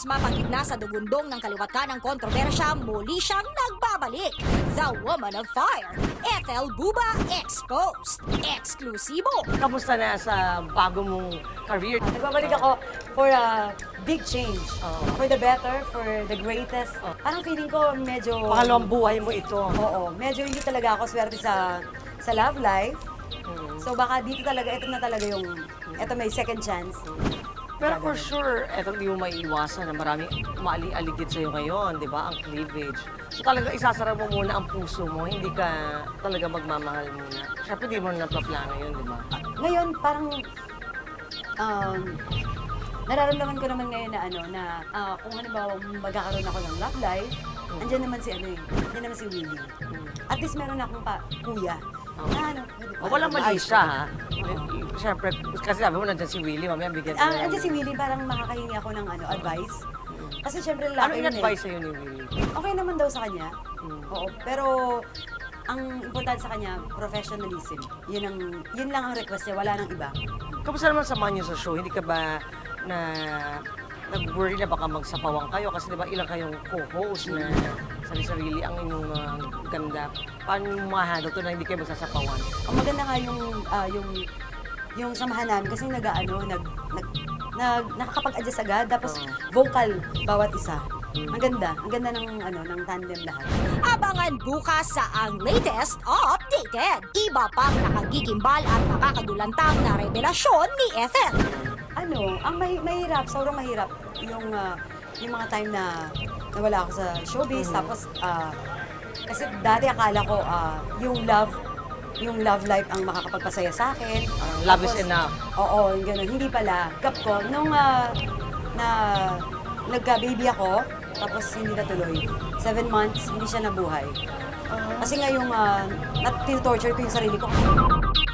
Matapos mapagitna sa dugundong ng kaliwatan ng kontrobersya, muli siyang nagbabalik. The Woman of Fire, Ethel Buba Exposed. Eksklusibo. Kamusta na sa bago mong career? Nagbabalik ako for a big change. For the better, for the greatest. Parang feeling ko medyo... Pangalawang buhay mo ito. Oo, medyo hindi talaga ako swerte sa love life. So baka dito talaga, ito na talaga yung... Ito may second chance. Pero for sure, eto hindi mo maiiwasan na maraming maali-aligid sa'yo ngayon, di ba? Ang cleavage. So talaga isasara mo muna ang puso mo, hindi ka talaga magmamahal muna. Siyempre di mo napaplano yun, di ba? Ngayon, parang... nararamdaman ko naman ngayon na kung halimbawa magkakaroon ako ng love life, andyan naman si andyan naman si Willie. At least meron akong kuya. Walang mali siya, ha? Siyempre, kasi sabi mo nandiyan si Willie, mamaya bigyan ka na. Andyan si Willie, parang makakahingi ako ng advice. Kasi siyempre Ano lalaki yun in-advise sa'yo ni Willie? Okay naman daw sa kanya. Oo, pero ang importante sa kanya, professionalism. Yun lang ang request niya, wala nang iba. Kamusta naman samahan niyo sa show? Hindi ka ba nag-worry na baka magsapawang kayo? Kasi diba ilang kayong co-host na sarili-sarili ang inyong ganda. Paano mahandle to na hindi kayo magsasapawan? Ang maganda nga yung samahan namin kasi nakakapag-adjust agad. Tapos vocal bawat isa. Ang ganda ng tandem lahat. Abangan bukas sa ang latest updated. Iba pang nakagigimbal at nakakagulantang na revelasyon ni Ethel. Ang mahirap, sobrang mahirap yung mga time na nawala ako sa showbiz. Tapos, kasi dati akala ko yung love life ang makakapagpasaya sa akin. Love is enough. Oo, gano'n. Hindi pala. Gap ko, nung nagka-baby ako, tapos hindi natuloy. 7 months, hindi siya nabuhay. Kasi nga yung, tinutorture ko yung sarili ko.